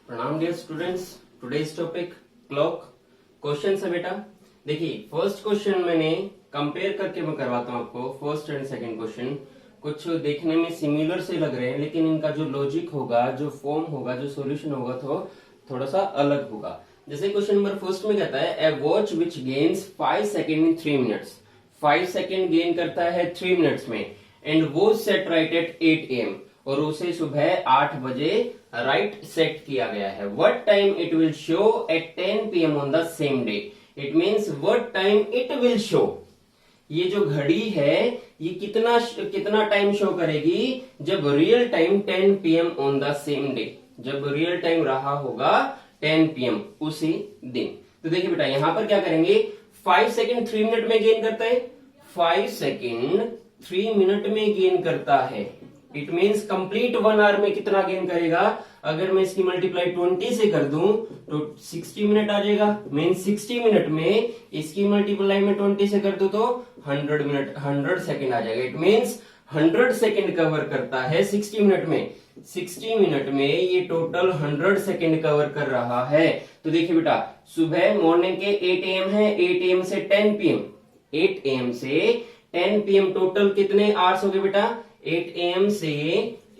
प्रणाम dear students. Today's topic clock. Question है बेटा, देखिए फर्स्ट क्वेश्चन मैंने कंपेयर करके मैं करवाता हूँ आपको। फर्स्ट एंड सेकंड क्वेश्चन कुछ देखने में सिमिलर से लग रहे हैं, लेकिन इनका जो लॉजिक होगा, जो फॉर्म होगा, जो सॉल्यूशन होगा तो थोड़ा सा अलग होगा। जैसे क्वेश्चन नंबर फर्स्ट में कहता है a watch which gains 5 second in 3 minutes. 5 second gain करता है 3 मिनट्स में एंड वो सेट राइट एट 8 AM और उसे सुबह 8 बजे राइट सेट किया गया है। What time it will show at 10 PM on the same day. It means what time it will show. ये जो घड़ी है ये कितना टाइम शो करेगी जब real time 10 PM on the same day, जब रियल टाइम रहा होगा 10 PM उसी दिन। तो देखिए बेटा यहां पर क्या करेंगे, 5 सेकेंड 3 मिनट में गेन करता है, 5 सेकेंड 3 मिनट में गेन करता है। इट मीन्स कंप्लीट 1 आवर में कितना गेन करेगा। अगर मैं इसकी मल्टीप्लाई 20 से कर दूं तो 60 मिनट आ जाएगा। मीन्स 60 मिनट में इसकी मल्टीप्लाई में 20 से कर दूं तो 100 सेकेंड आ जाएगा। इट मीन्स 100 सेकेंड कवर करता है 60 मिनट में। 60 मिनट में ये टोटल 100 सेकेंड कवर कर रहा है। तो देखिए बेटा सुबह मॉर्निंग के 8 AM है, 8 AM से 10 PM, 8 AM से 10 PM टोटल कितने आवर्स हो गए बेटा। 8 AM से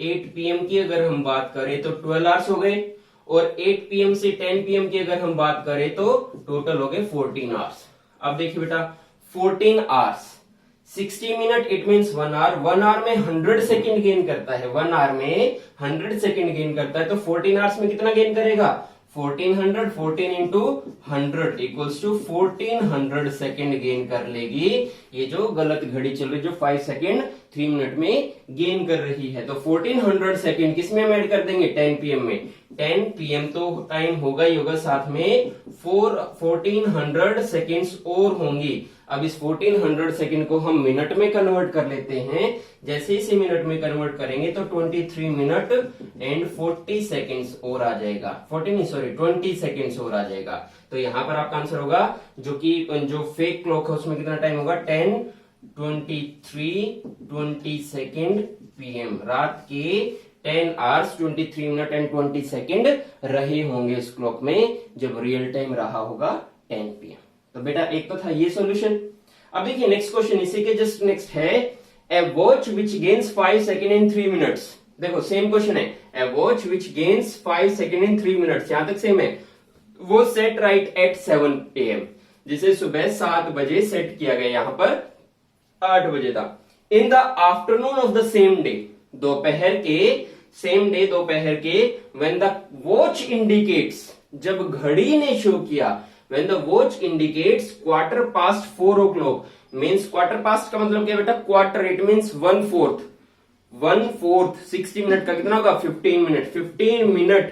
8 PM की अगर हम बात करें तो 12 आवर्स हो गए, और 8 PM से 10 PM की अगर हम बात करें तो टोटल हो गए 14 आवर्स। अब देखिए बेटा 14 hours 60 minute it means 1 hour. 1 hour में 100 सेकेंड गेन करता है, 1 आवर में 100 सेकेंड गेन करता है। तो 14 आवर्स में कितना गेन करेगा, 1400, 14 into 100 equals to 1400 second gain कर लेगी। ये जो गलत घड़ी चल रही जो 5 सेकेंड 3 मिनट में गेन कर रही है। तो 1400 सेकेंड किस में हम ऐड कर देंगे, 10 PM में। 10 PM तो टाइम होगा ही होगा, साथ में 1400 सेकेंड्स और होंगी। अब इस 1400 सेकेंड को हम मिनट में कन्वर्ट कर लेते हैं। जैसे इसे मिनट में कन्वर्ट करेंगे तो 23 मिनट एंड 40 सेकेंड्स और आ जाएगा। 20 सेकेंड्स और आ जाएगा। तो यहां पर आपका आंसर होगा जो फेक क्लॉक है उसमें कितना टाइम होगा, 10:23:20 सेकेंड PM। रात के 10 आवर्स 23 मिनट एंड 20 सेकेंड रहे होंगे इस क्लॉक में जब रियल टाइम रहा होगा 10 PM। तो बेटा एक तो था ये सॉल्यूशन। अब देखिए नेक्स्ट क्वेश्चन इसी के जस्ट नेक्स्ट है a watch which gains 5 second in 3 minutes. देखो सेम क्वेश्चन है, a watch which gains 5 second in 3 minutes, यहां तक सेम है। वो सेट राइट एट 7 AM, जिसे सुबह 7 बजे सेट किया गया, यहां पर 8 बजे था। In the afternoon of the same day, दोपहर के सेम डे दोपहर के, व्हेन द वॉच इंडिकेट्स, जब घड़ी ने शो किया, when the watch indicates 4:15 o'clock, means quarter past का मतलब क्या बेटा, क्वार्टर, इट मींस 1/4 60 मिनट का कितना होगा, 15 मिनट। 15 मिनट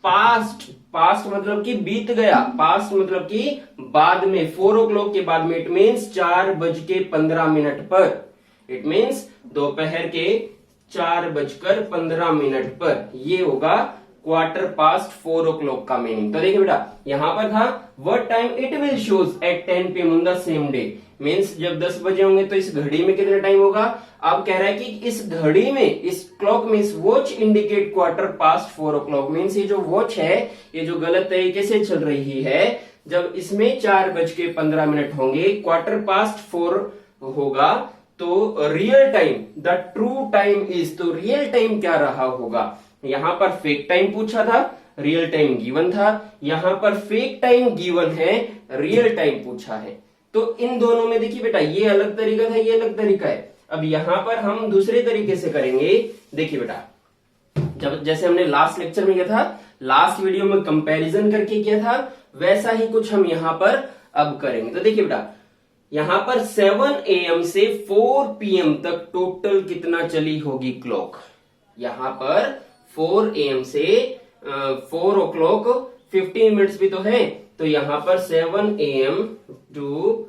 पास्ट मतलब कि बीत गया, पास्ट मतलब कि बाद में, 4 o'clock के बाद में, इट मींस 4:15 पर। इट मींस दोपहर के 4:15 पर ये होगा 4:15 o'clock का मीनिंग। तो देखिए बेटा यहां पर था what time it will shows at 10 PM on the same day, means जब 10 बजे होंगे तो इस घड़ी में कितना टाइम होगा। अब कह रहा है कि इस घड़ी में, इस क्लॉक में, इस वॉच इंडिकेट 4:15 o'clock, मींस ये जो वॉच है ये जो गलत तरीके से चल रही है, जब इसमें 4:15 होंगे, 4:15 होगा तो real time, the true time is, तो रियल टाइम क्या रहा होगा। यहां पर फेक टाइम पूछा था, रियल टाइम गिवन था। यहां पर फेक टाइम गिवन है, रियल टाइम पूछा है। तो इन दोनों में देखिए बेटा ये अलग तरीका था, ये अलग तरीका है। अब यहां पर हम दूसरे तरीके से करेंगे। देखिए बेटा जब जैसे हमने लास्ट लेक्चर में किया था, लास्ट वीडियो में कंपैरिजन करके किया था, वैसा ही कुछ हम यहां पर अब करेंगे। तो देखिए बेटा यहां पर 7 AM से 4 PM तक टोटल कितना चली होगी क्लॉक। यहां पर 4 AM से 4 o'clock 15 मिनट्स भी तो है, तो यहां पर 7 AM to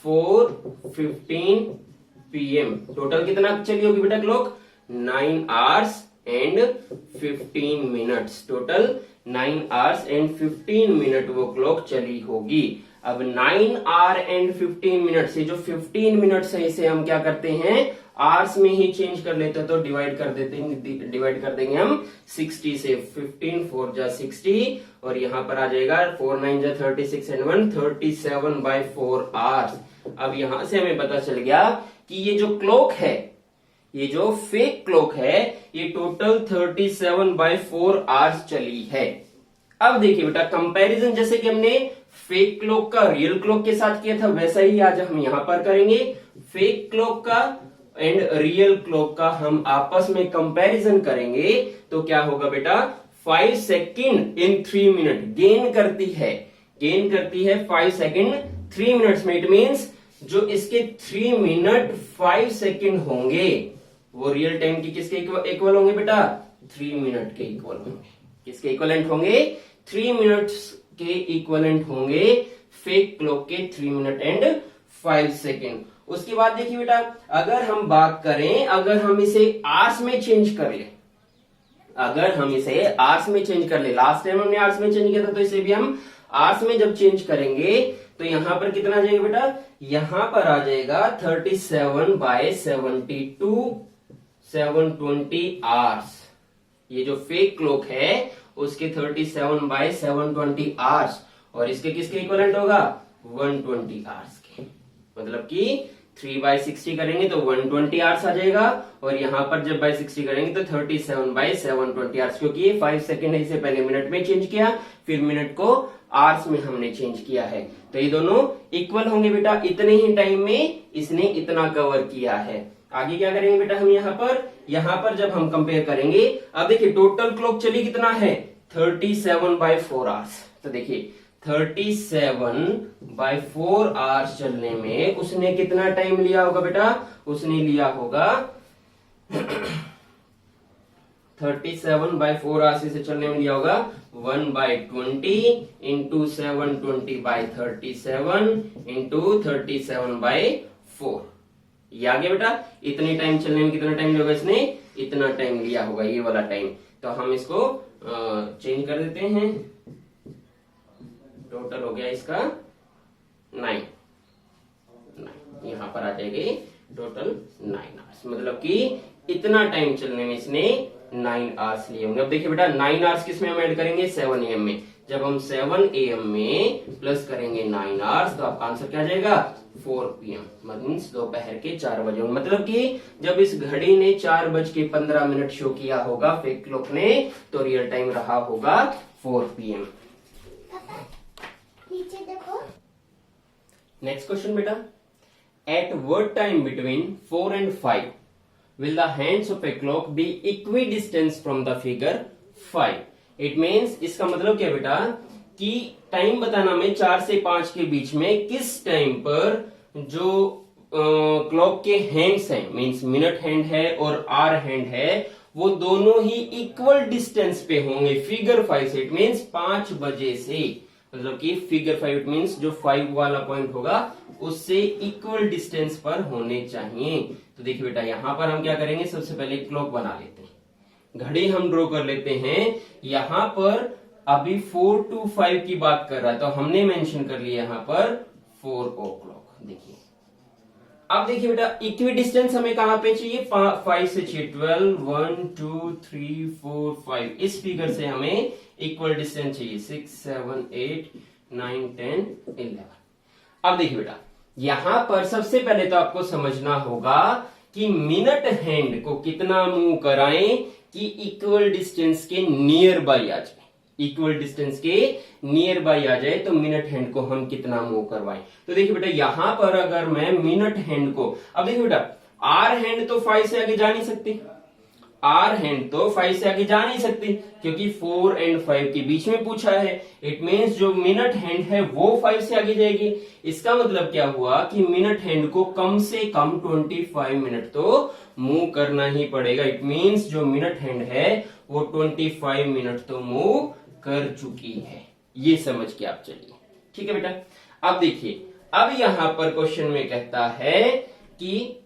4:15 PM टोटल कितना चली होगी बेटा clock, 9 hours and 15 minutes। Total 9 hours and 15 minute वो क्लॉक चली होगी। अब 9 hour and 15 minutes, ये जो 15 मिनट्स है इसे हम क्या करते हैं, आवर्स में ही चेंज कर लेते तो डिवाइड कर देंगे हम 60 से। 15 4 जा 60 और यहाँ पर आ जाएगा 4 9 जा 36 एंड 1 37/4 आवर्स। अब यहां से हमें पता चल गया कि ये जो क्लॉक है, ये जो फेक क्लॉक है, ये टोटल 37/4 आवर्स चली है। अब देखिए बेटा, कंपैरिजन जैसे कि हमने फेक क्लॉक का रियल क्लॉक के साथ किया था, वैसा ही आज हम यहां पर करेंगे। फेक क्लॉक का एंड रियल क्लॉक का हम आपस में कंपैरिजन करेंगे तो क्या होगा बेटा, 5 सेकेंड इन 3 मिनट गेन करती है 5 सेकेंड 3 मिनट्स में। इट मीन्स जो इसके 3 मिनट 5 सेकेंड होंगे वो रियल टाइम की किसके इक्वल होंगे बेटा, 3 मिनट के इक्वल होंगे। किसके इक्वलेंट होंगे, 3 मिनट्स के इक्वलेंट होंगे फेक क्लॉक के 3 मिनट एंड 5 सेकेंड। उसके बाद देखिए बेटा, अगर हम बात करें, अगर हम इसे आवर्स में चेंज कर ले, लास्ट टाइम हमने आवर्स में चेंज किया था तो इसे भी हम आवर्स में जब चेंज करेंगे तो यहां पर कितना आ जाएगा बेटा, यहां पर आ जाएगा 37/72 720 आवर्स। ये जो फेक क्लॉक है उसके 37/720 आवर्स और इसके किसके इक्वलेंट होगा, 120 आवर्स के। मतलब कि 3/60 करेंगे तो 120 आवर्स आ जाएगा और यहां पर जब बाय 60 करेंगे तो 37/720 आवर्स, क्योंकि ये 5 सेकेंड है, इसे पहले मिनट में चेंज किया फिर मिनट को आवर्स में हमने चेंज किया है, तो ये दोनों इक्वल होंगे बेटा। इतने ही टाइम में इसने इतना कवर किया है। आगे क्या करेंगे बेटा, हम यहाँ पर जब हम कंपेयर करेंगे, अब देखिए टोटल क्लॉक चली कितना है, 37/4 आवर्स। तो देखिए 37/4 आवर्स चलने में उसने कितना टाइम लिया होगा बेटा, उसने लिया होगा 37/4 आवर्स से चलने में लिया होगा 1/20 इंटू 720/37 इंटू 37/4। ये आ गया बेटा। इतने टाइम चलने में कितना टाइम लिया होगा, इसने इतना टाइम लिया होगा, ये वाला टाइम। तो हम इसको चेंज कर देते हैं। टोटल हो गया इसका 9, यहां पर आ जाएगी टोटल 9 आवर्स। मतलब कि इतना टाइम चलने में इसने 9 आवर्स लिए होंगे। अब देखिए बेटा, 9 आवर्स किस में हम ऐड करेंगे, 7 AM में। जब हम 7 AM में प्लस करेंगे 9 आवर्स तो आपका आंसर क्या आ जाएगा, 4 PM, मतलब दोपहर के 4 बजे। मतलब कि जब इस घड़ी ने 4:15 शो किया होगा फेक क्लॉक ने, तो रियल टाइम रहा होगा 4 PM। नीचे देखो। नेक्स्ट क्वेश्चन बेटा, at what time between 4 and 5 will the hands of a clock be equidistant from the figure 5? It means इसका मतलब क्या बेटा, कि टाइम बताना में 4 से 5 के बीच में किस टाइम पर जो क्लॉक के हैंड्स हैं, मींस मिनट हैंड है और आवर हैंड है, वो दोनों ही इक्वल डिस्टेंस पे होंगे फिगर 5 से। इट मींस 5 बजे से, मतलब कि फिगर 5 इट मींस जो 5 वाला पॉइंट होगा उससे इक्वल डिस्टेंस पर होने चाहिए। तो देखिए बेटा, यहां पर हम क्या करेंगे, सबसे पहले क्लॉक बना लेते हैं, घड़ी हम ड्रॉ कर लेते हैं। यहां पर अभी 4 to 5 की बात कर रहा है तो हमने मेंशन कर लिया यहां पर 4 o'clock। देखिए, अब देखिए बेटा, इक्वी डिस्टेंस हमें कहां पे चाहिए, 5 से चाहिए 12 1 2 3 4 5। इस फिगर से हमें इक्वल डिस्टेंस चाहिए 6 7 8 9 10 11। अब देखिए बेटा, यहां पर सबसे पहले तो आपको समझना होगा कि मिनट हैंड को कितना मूव कराएं कि इक्वल डिस्टेंस के नियर बाई आ जाए। इक्वल डिस्टेंस के नियर बाई आ जाए तो मिनट हैंड को हम कितना मूव करवाएं। तो देखिए बेटा, यहां पर अगर मैं मिनट हैंड को, अब देखिए बेटा, आर हैंड तो 5 से आगे जा नहीं सकती, आर हैंड तो 5 से आगे जा नहीं सकती क्योंकि 4 and 5 के बीच में पूछा है। इट मींस जो मिनट हैंड है वो 5 से आगे जाएगी। इसका मतलब क्या हुआ कि मिनट हैंड को कम से कम 25 मिनट तो मूव करना ही पड़ेगा। इट मींस जो मिनट हैंड है वो 25 मिनट तो मूव कर चुकी है। ये समझ के आप चलिए, ठीक है बेटा। अब देखिए, अब यहां पर क्वेश्चन में कहता है कि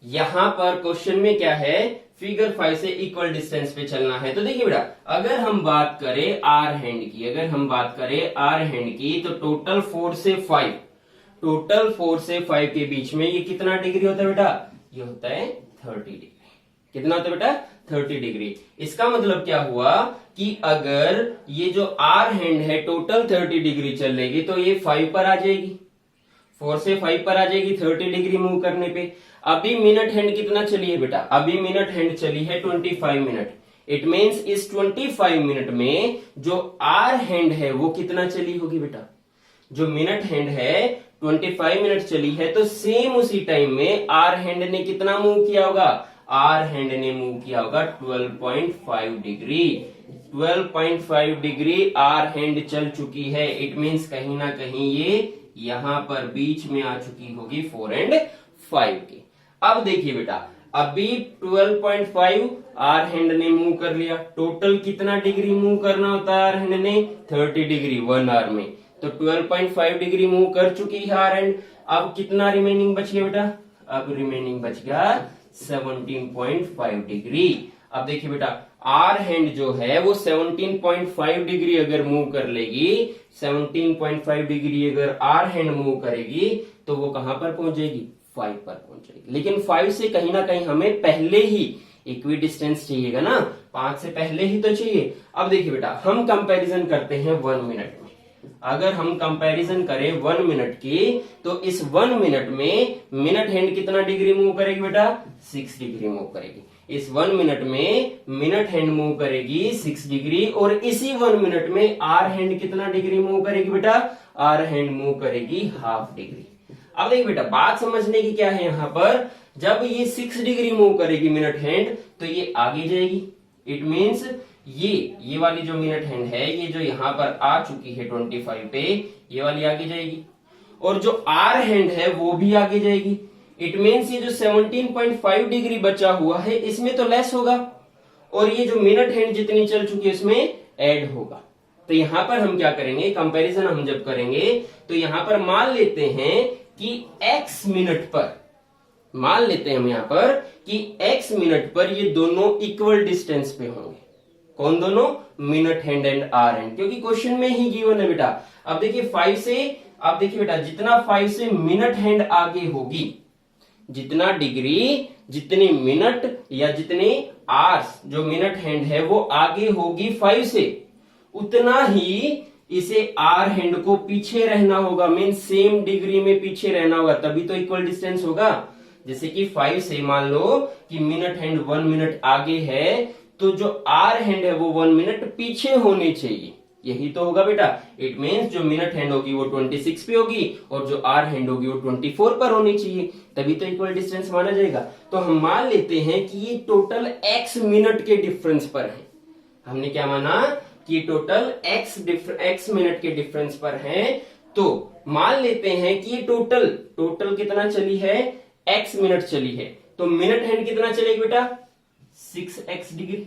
यहां पर क्वेश्चन में क्या है, फिगर 5 से इक्वल डिस्टेंस पे चलना है। तो देखिए बेटा, अगर हम बात करें आर हैंड की, तो टोटल 4 से 5 के बीच में ये कितना डिग्री होता है बेटा, ये होता है 30 डिग्री। कितना होता है बेटा? 30 डिग्री। इसका मतलब क्या हुआ कि अगर ये जो आर हैंड है टोटल 30 डिग्री चलेगी तो ये 5 पर आ जाएगी, 4 से 5 पर आ जाएगी 30 डिग्री मूव करने पे। अभी मिनट हैंड कितना चली है बेटा? अभी मिनट हैंड चली है 25 मिनट। इट मीन्स इस 25 मिनट में जो आर हैंड है वो कितना चली होगी बेटा? जो मिनट हैंड है 25 मिनट चली है, तो सेम उसी टाइम में आर हैंड ने कितना मूव किया होगा? आर हैंड ने मूव किया होगा 12.5 डिग्री। 12.5 डिग्री आर हैंड चल चुकी है। इट मीन्स कहीं ना कहीं ये यहां पर बीच में आ चुकी होगी 4 और 5 की। अब देखिए बेटा, अभी 12.5 आर हैंड ने मूव कर लिया। टोटल कितना डिग्री मूव करना होता है आर हैंड ने? 30 डिग्री 1 आवर में। तो 12.5 डिग्री मूव कर चुकी है आर हैंड। अब कितना रिमेनिंग बच गया बेटा? अब रिमेनिंग बच गया 17.5 डिग्री। अब देखिए बेटा, आर हैंड जो है वो 17.5 डिग्री अगर मूव कर लेगी, 17.5 डिग्री अगर आर हैंड मूव करेगी तो वो कहां पर पहुंच जाएगी? 5 पर पहुंच जाएगी। लेकिन 5 से कहीं ना कहीं हमें पहले ही इक्वी डिस्टेंस चाहिएगा ना, 5 से पहले ही तो चाहिए। अब देखिए बेटा, हम कंपैरिजन करते हैं 1 मिनट में। अगर हम कंपैरिजन करें 1 मिनट की, तो इस 1 मिनट में मिनट हैंड कितना डिग्री मूव करेगी बेटा? 6 डिग्री मूव करेगी। इस 1 मिनट में मिनट हैंड मूव करेगी 6 डिग्री, और इसी 1 मिनट में आर हैंड कितना डिग्री मूव करेगी बेटा? आर हैंड मूव करेगी हाफ डिग्री। अब देखिए बेटा, बात समझने की क्या है यहाँ पर, जब ये 6 डिग्री मूव करेगी मिनट हैंड तो ये आगे जाएगी। इट मीन्स ये वाली जो मिनट हैंड है, ये जो यहाँ पर आ चुकी है 25 पे, ये वाली आगे जाएगी, और जो आर हैंड है वो भी आगे जाएगी। इट मीन्स ये जो 17.5 डिग्री बचा हुआ है इसमें तो लेस होगा, और ये जो मिनट हैंड जितनी चल चुकी है इसमें ऐड होगा। तो यहां पर हम क्या करेंगे, कंपैरिजन हम जब करेंगे तो यहां पर मान लेते हैं कि x मिनट पर, मान लेते हैं हम यहां पर कि x मिनट पर ये दोनों इक्वल डिस्टेंस पे होंगे। कौन दोनों? Minute hand and hour hand, क्योंकि क्वेश्चन में ही गिवन है बेटा। अब देखिए 5 से, अब देखिए बेटा, जितना 5 से मिनट हैंड आगे होगी, जितना डिग्री, जितनी मिनट या जितने आवर्स जो मिनट हैंड है वो आगे होगी 5 से, उतना ही इसे आर हैंड को पीछे रहना होगा। मीन सेम डिग्री में पीछे रहना होगा, तभी तो इक्वल डिस्टेंस होगा। जैसे कि 5 से मान लो कि मिनट हैंड 1 मिनट आगे है, तो जो आर हैंड है वो 1 मिनट पीछे होनी चाहिए। यही तो होगा बेटा। इट मीन्स जो मिनट हैंड होगी वो 26 पे होगी, और जो आर हैंड होगी वो 24 पर होनी चाहिए, तभी तो इक्वल डिस्टेंस माना जाएगा। तो हम मान लेते हैं कि ये टोटल x मिनट के डिफरेंस पर है। हमने क्या माना कि टोटल x मिनट के डिफरेंस पर है। तो मान लेते हैं कि ये टोटल कितना चली है? x मिनट चली है। तो मिनट हैंड कितना चलेगी बेटा? 6x degree.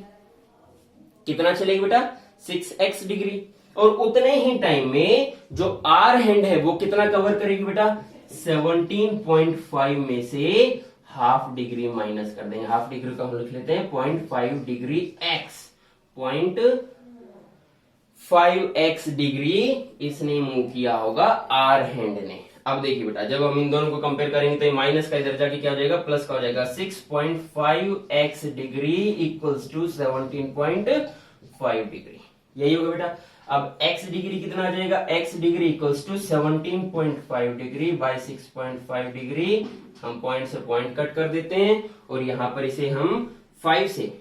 कितना चलेगी बेटा? 6x degree. और उतने ही टाइम में जो आर हैंड है वो कितना कवर करेगी बेटा? 17.5 में से हाफ डिग्री माइनस कर देंगे। हाफ डिग्री का हम लिख लेते हैं 0.5 डिग्री x, 0.5x डिग्री इसने मूव किया होगा आर हैंड ने। अब देखिए बेटा, जब हम इन दोनों को कंपेयर करेंगे तो माइनस का इधर जाके क्या हो जाएगा? प्लस का हो जाएगा। 6.5x degree equals to 17.5 degree. यही होगा बेटा। अब x डिग्री कितना आ जाएगा? x degree equals to 17.5 degree by 6.5 degree. हम पॉइंट से पॉइंट कट कर देते हैं, और यहां पर इसे हम 5 से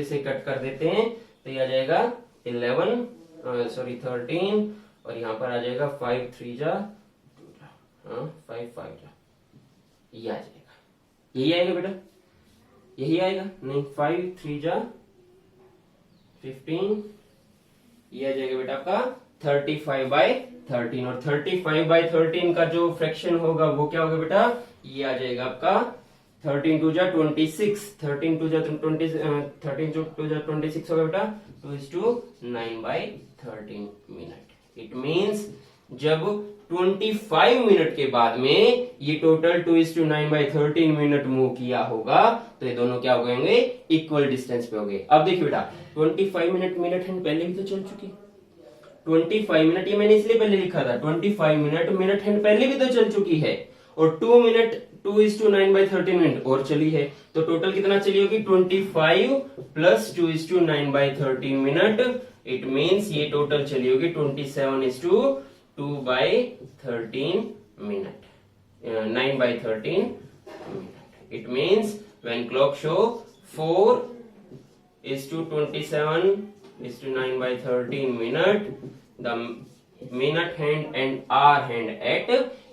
इसे कट कर देते हैं, तो ये आ जाएगा 13, और यहां पर आ जाएगा 5 3 जा 5 5 जा, ये आ जाएगा। यही आएगा बेटा, यही आएगा। नहीं, 5 3 जा 15, ये आ जाएगा बेटा आपका 35/13, और 35/13 का जो फ्रैक्शन होगा वो क्या होगा बेटा? ये आ जाएगा आपका 13 2 जा 26, 13 2 जा 26 होगा बेटा 2:9/13 मिनट। इट मीन्स जब 25 मिनट के बाद में ये टोटल 2:9/13 मिनट मूव किया होगा, तो ये दोनों क्या हो गएंगे? इक्वल डिस्टेंस पे हो गए। अब देखिए बेटा, 25 मिनट हैंड पहले भी तो चल चुकी। 25 मिनट, ये मैंने इसलिए पहले लिखा था, 25 मिनट हैंड पहले भी तो चल चुकी है, और 2 2:9/13 मिनट और चली है, तो टोटल कितना चली होगी 25 प्लस 2:9/13 मिनट। इट मीन्स ये टोटल चली होगी 27:2/13 minute, 9/13 minute. It means when clock show 4:27:9/13 minute, the minute hand and hour hand at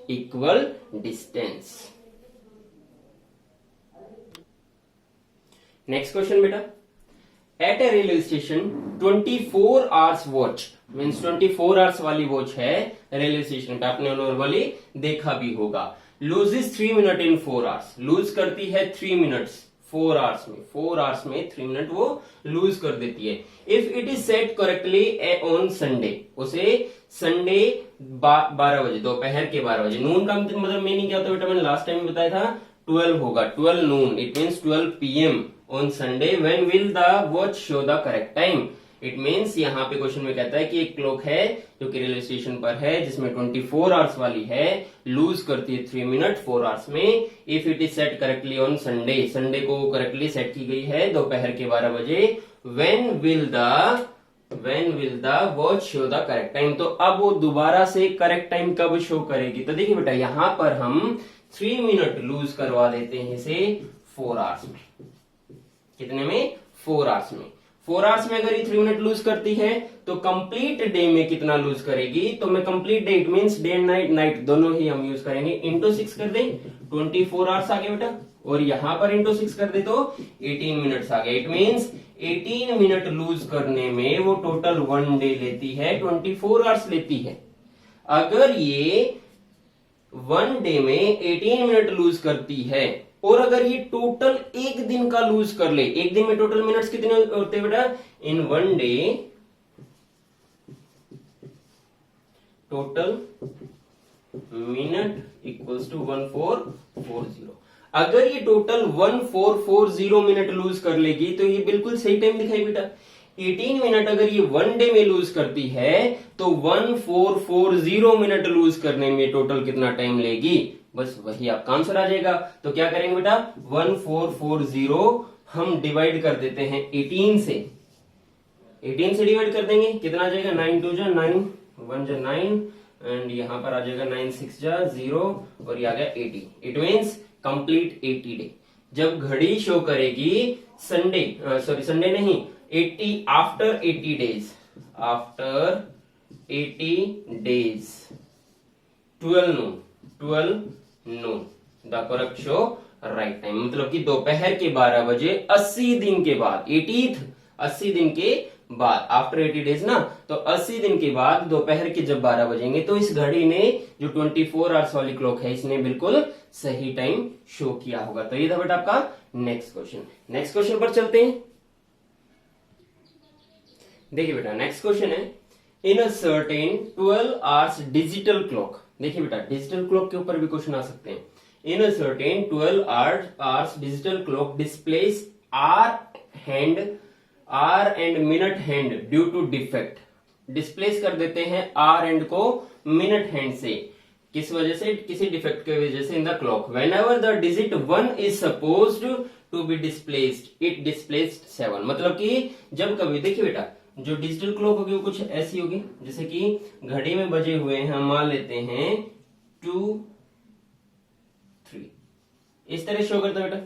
equal distance. Next question बेटा, at a railway station 24 hours watch means 24 hours वाली watch है railway station पे, आपने normally देखा भी होगा। loses 3 minute in 4 hours, loose करती है 3 मिनट्स 4 आवर्स में, 4 आवर्स में 3 मिनट वो लूज कर देती है। If it is set correctly on Sunday, उसे संडे 12 बजे, दोपहर के 12 बजे, नून का मतलब मीनिंग क्या होता है बेटा, मैंने लास्ट टाइम बताया था 12 होगा, 12 noon, it means 12 PM on Sunday. When will the watch show the correct time? It means यहाँ पे क्वेश्चन में कहता है कि एक क्लॉक है जो कि रेलवे स्टेशन पर है, जिसमें 24 आवर्स वाली है, लूज करती है 3 मिनट 4 आवर्स में। If it is set correctly on Sunday, Sunday को करेक्टली सेट की गई है दोपहर के 12 बजे। When will the watch show the correct time? तो अब वो दोबारा से करेक्ट टाइम कब शो करेगी? तो देखिए बेटा, यहां पर हम 3 मिनट लूज करवा देते हैं इसे 4 आवर्स में। कितने में? 4 आवर्स में। 4 आवर्स में अगर ये 3 मिनट लूज करती है तो कंप्लीट डे में कितना लूज करेगी? तो मैं complete day, it means day and night दोनों ही हम यूज करेंगे। इंटू 6 कर दें, 24 आवर्स आ गए बेटा, और यहां पर इंटू 6 कर दे तो 18 मिनट्स आ गए। इट मींस 18 मिनट लूज करने में वो टोटल 1 डे लेती है, 24 आवर्स लेती है। अगर ये 1 डे में 18 मिनट लूज करती है, और अगर ये टोटल एक दिन का लूज कर ले, एक दिन में टोटल मिनट्स कितने होते हैं बेटा? In 1 day total minute equals to 1440। अगर ये टोटल 1440 मिनट लूज कर लेगी तो ये बिल्कुल सही टाइम दिखाई बेटा। 18 मिनट अगर ये 1 डे में लूज करती है तो 1440 मिनट लूज करने में टोटल कितना टाइम लेगी? बस वही आपका आंसर आ जाएगा। तो क्या करेंगे बेटा, 1440 हम डिवाइड कर देते हैं 18 से, 18 से डिवाइड कर देंगे, कितना आ जाएगा? 9 2 जा 9, 1 जा 9, एंड यहां पर आ जाएगा 9 6 जा 0, और ये आ गया 80। It means complete 80 day. जब घड़ी शो करेगी संडे, संडे नहीं, 80 after 80 days, after 80 days 12 noon the correct show right time, मतलब कि दोपहर के 12 बजे 80 दिन के बाद, 80 दिन के बाद, आफ्टर 80 डेज ना, तो 80 दिन के बाद दोपहर के जब 12 बजेंगे तो इस घड़ी ने जो 24 आवर्स वाली क्लॉक है, इसने बिल्कुल सही टाइम शो किया होगा। तो ये था बेटा आपका नेक्स्ट क्वेश्चन। नेक्स्ट क्वेश्चन पर चलते हैं। देखिए बेटा, नेक्स्ट क्वेश्चन है, in a certain 12 hours digital clock. देखिए बेटा, डिजिटल क्लॉक के ऊपर भी क्वेश्चन आ सकते हैं। In a certain 12 hours digital clock displays hour and minute hand due to defect. Displays कर देते हैं आर एंड को मिनट हैंड से, किस वजह से? किसी डिफेक्ट की वजह से in the clock. Whenever the digit 1 is supposed to be displayed, it displayed 7। मतलब कि जब कभी, देखिए बेटा, जो डिजिटल क्लॉक होगी वो कुछ ऐसी होगी, जैसे कि घड़ी में बजे हुए हैं, हम मान लेते हैं 2 3, इस तरह शो करता है बेटा,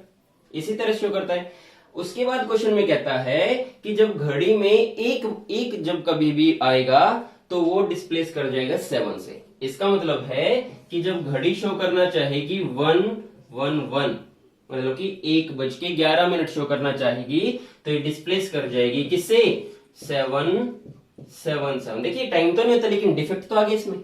इसी तरह शो करता है। उसके बाद क्वेश्चन में कहता है कि जब घड़ी में एक जब कभी भी आएगा तो वो डिस्प्लेस कर जाएगा 7 से। इसका मतलब है कि जब घड़ी शो करना चाहेगी 111, मतलब कि 1:11 शो करना चाहेगी, तो ये डिस्प्लेस कर जाएगी किससे? 777। देखिए टाइम तो नहीं होता, लेकिन डिफेक्ट तो आ गया इसमें।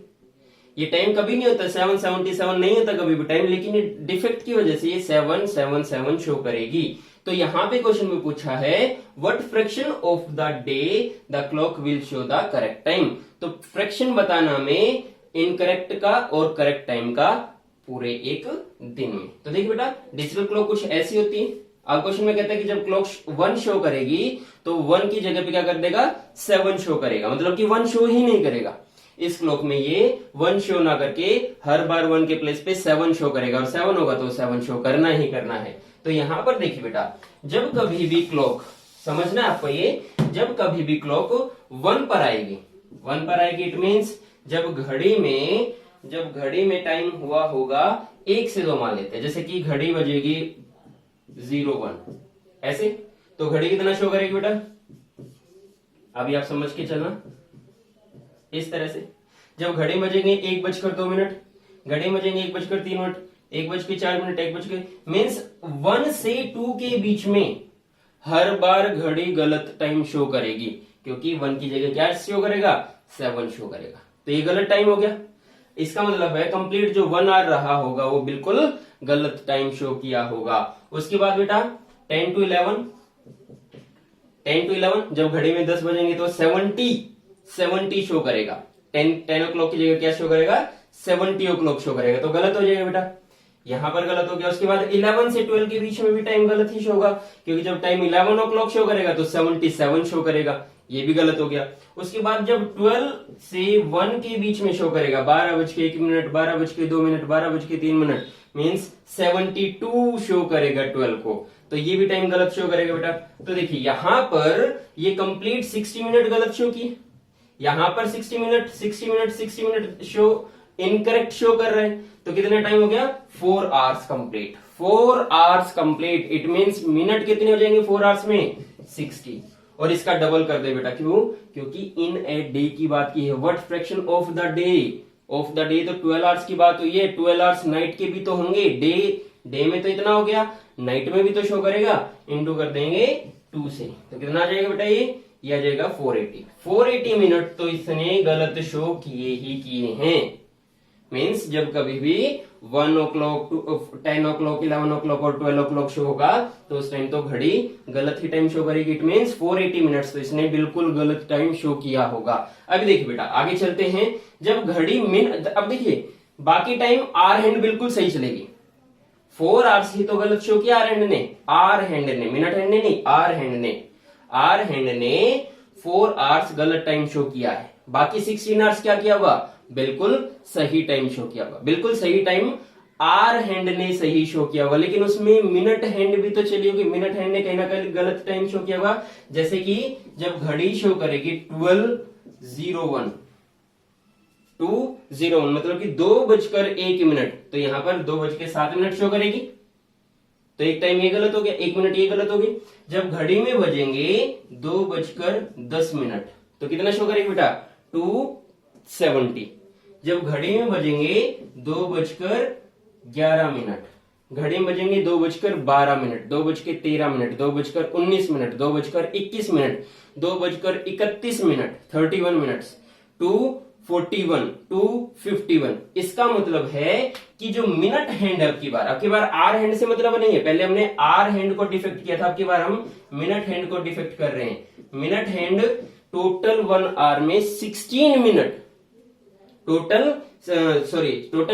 ये टाइम कभी नहीं होता, 777 नहीं होता कभी भी टाइम, लेकिन ये डिफेक्ट की वजह से ये 777 शो करेगी। तो यहां पे क्वेश्चन में पूछा है, what fraction of the day the clock will show the correct time. तो फ्रैक्शन बताना में इनकरेक्ट का और करेक्ट टाइम का पूरे एक दिन में। तो देखिए बेटा, डिजिटल क्लॉक कुछ ऐसी होती है। अब क्वेश्चन में कहता है कि जब क्लॉक 1 शो करेगी तो 1 की जगह पे क्या कर देगा? 7 शो करेगा, मतलब कि 1 शो ही नहीं करेगा। इस क्लॉक में ये 1 शो ना करके हर बार 1 के प्लेस पे 7 शो करेगा, और 7 होगा तो 7 शो करना ही करना है। तो यहां पर देखिए बेटा, जब कभी भी क्लॉक, समझना आपको ये, जब कभी भी क्लॉक 1 पर आएगी, 1 पर आएगी, इट मीन्स जब घड़ी में टाइम हुआ होगा 1 से 2, मान लेते हैं, जैसे कि घड़ी बजेगी 01 ऐसे, तो घड़ी कितना शो करेगी बेटा, अभी आप समझ के चलना इस तरह से। जब घड़ी बजेंगे 1:02, घड़ी बजेंगे 1:03, 1:04, 1 मीन्स 1 से 2 के बीच में हर बार घड़ी गलत टाइम शो करेगी, क्योंकि 1 की जगह क्या शो करेगा, 7 शो करेगा, तो ये गलत टाइम हो गया। इसका मतलब है कंप्लीट जो 1 आवर रहा होगा वो बिल्कुल गलत टाइम शो किया होगा। उसके बाद बेटा 10 to 11, 10 to 11 जब घड़ी में 10 बजेंगे तो 70 शो करेगा, 10 o'clock की जगह क्या शो करेगा, 70 o'clock शो करेगा, तो गलत हो जाएगा बेटा, यहां पर गलत हो गया। उसके बाद 11 से 12 के बीच में भी टाइम गलत ही शो होगा, क्योंकि जब टाइम 11 o'clock शो करेगा तो 77 शो करेगा, ये भी गलत हो गया। उसके बाद जब 12 से 1 के बीच में शो करेगा 12:01, 12:02, 12:03 मीन्स 72 शो करेगा 12 को, तो ये भी टाइम गलत शो करेगा बेटा। तो देखिए यहां पर ये कंप्लीट 60 मिनट गलत शो की, यहां पर 60 मिनट शो इनकरेक्ट शो कर रहे हैं, तो कितना टाइम हो गया, 4 hours complete, 4 hours complete, it means minute कितने हो जाएंगे 4 आवर्स में, 60, और इसका डबल कर दे बेटा, क्यों, क्योंकि इन ए डे की बात की है, what fraction of the day, तो 12 आवर्स की बात हुई है, 12 आवर्स नाइट के भी तो होंगे, डे में तो इतना हो गया, नाइट में भी तो शो करेगा, इंटू कर देंगे 2 से, तो कितना आ जाएगा बेटा, ये आ जाएगा 480 मिनट तो इसने गलत शो किए ही किए हैं। मीन्स जब कभी भी 1 o'clock, 10 o'clock, 11 o'clock और 12 o'clock शो होगा तो उस टाइम तो घड़ी गलत ही टाइम शो करेगी, इट मीन्स 480 मिनट्स, तो इसने बिल्कुल गलत टाइम शो किया होगा। अभी देखिए बेटा आगे चलते हैं, जब घड़ी अब देखिए बाकी टाइम आर हैंड बिल्कुल सही चलेगी, 4 आवर्स ही तो गलत शो किया आर हैंड ने, मिनट हैंड ने नहीं, आर हैंड ने 4 आवर्स गलत टाइम शो किया है, बाकी 16 आवर्स क्या किया हुआ, बिल्कुल सही टाइम शो किया हुआ, बिल्कुल सही टाइम आर हैंड ने सही शो किया हुआ, लेकिन उसमें मिनट हैंड भी तो चली होगी, मिनट हैंड ने कहीं ना कहीं गलत टाइम शो किया हुआ, जैसे कि जब घड़ी शो करेगी 12:01 मतलब कि 2:01, तो यहां पर 2:07 शो करेगी, तो एक टाइम ये गलत हो गया, 1 मिनट ये गलत हो गई। जब घड़ी में बजेंगे 2:10 तो कितना शो करेगी बेटा, 270। जब घड़ी में बजेंगे 2:11, घड़ी में बजेंगे 2:12, 2:13, 2:19, 2:21, 2:31, 31 मिनट्स, 2:41, 2:51। इसका मतलब है कि जो मिनट हैंड है, अब की बार आर हैंड से मतलब नहीं है, पहले हमने आर हैंड को डिफेक्ट किया था, अब की बार हम मिनट हैंड को डिफेक्ट कर रहे हैं। मिनट हैंड टोटल 1 आवर में 16 मिनट, टोटल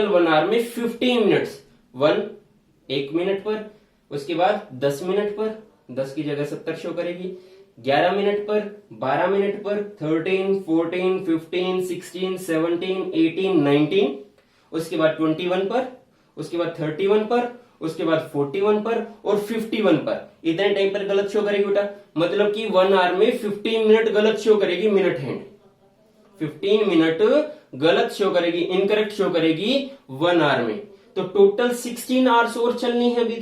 1 आवर में 15 मिनट्स, 1 मिनट पर, उसके बाद 10 मिनट पर, 10 की जगह 70 शो करेगी, 11 मिनट पर, 12 मिनट पर, 13, 14, 15, 16, 17, 18, 19, उसके बाद 21 पर, उसके बाद 31 पर, उसके बाद 41 पर और 51 पर, इतने टाइम पर गलत शो करेगी बेटा, मतलब कि 1 आवर में 15 मिनट गलत शो करेगी मिनट हैंड, 15 मिनट गलत शो करेगी, इनकरेक्ट शो करेगी 1 आवर में, तो टोटल 16 आवर्स और चलनी है अभी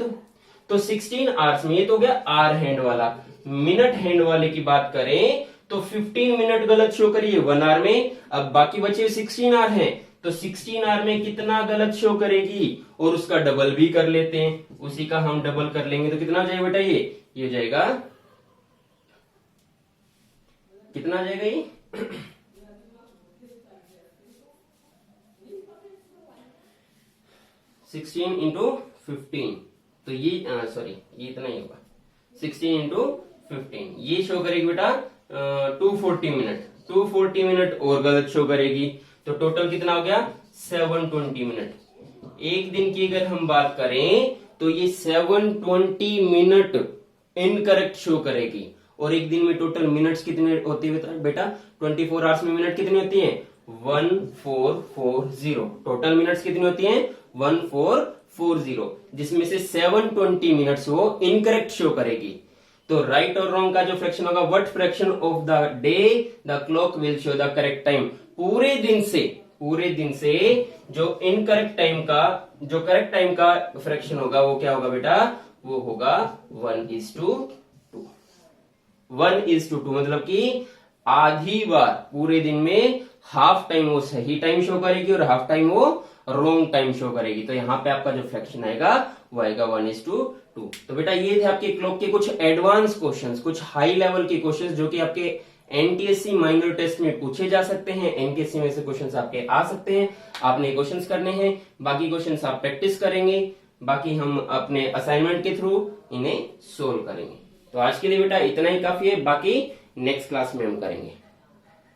तो 16 आवर्स में, ये तो हो गया आर हैंड वाला। मिनट हैंड वाले की बात करें तो 15 मिनट गलत शो करिए 1 आवर में, अब बाकी बचे 16 आवर हैं, तो 16 आवर में कितना गलत शो करेगी, और उसका डबल भी कर लेते हैं, उसी का हम डबल कर लेंगे तो कितना हो जाएगा बेटा, ये हो जाएगा, कितना आ जाएगा ये 16 इंटू 15, तो ये ये इतना ही होगा, 16 इंटू 15 ये शो करेगी बेटा 240 मिनट और गलत शो करेगी, तो टोटल कितना हो गया 720 मिनट। एक दिन की अगर हम बात करें तो ये 720 मिनट इनकरेक्ट शो करेगी, और एक दिन में टोटल मिनट्स कितने होती है बेटा, 24 आवर्स में मिनट कितनी होती है 1440। टोटल मिनट्स कितनी होती हैं? 1440, जिसमें से 720 मिनट्स वो इनकरेक्ट शो करेगी। तो राइट और रॉन्ग का जो फ्रैक्शन होगा, what fraction of the day the clock will show the correct time. पूरे दिन से जो इनकरेक्ट टाइम का, जो करेक्ट टाइम का फ्रैक्शन होगा वो क्या होगा बेटा? वो होगा 1:2। 1:2 मतलब कि आधी बार पूरे दिन में हाफ टाइम वो सही टाइम शो करेगी और हाफ टाइम वो रॉन्ग टाइम शो करेगी। तो यहाँ पे आपका जो फ्रैक्शन आएगा वो आएगा 1:2। तो बेटा ये थे आपके क्लॉक के कुछ एडवांस क्वेश्चंस, कुछ हाई लेवल के क्वेश्चंस जो कि आपके एनटीएससी माइनर टेस्ट में पूछे जा सकते हैं। एनटीएससी में से क्वेश्चंस आपके आ सकते हैं, आपने क्वेश्चंस करने हैं। बाकी क्वेश्चंस आप प्रैक्टिस करेंगे, बाकी हम अपने असाइनमेंट के थ्रू इन्हें सोल्व करेंगे। तो आज के लिए बेटा इतना ही काफी है, बाकी नेक्स्ट क्लास में हम करेंगे।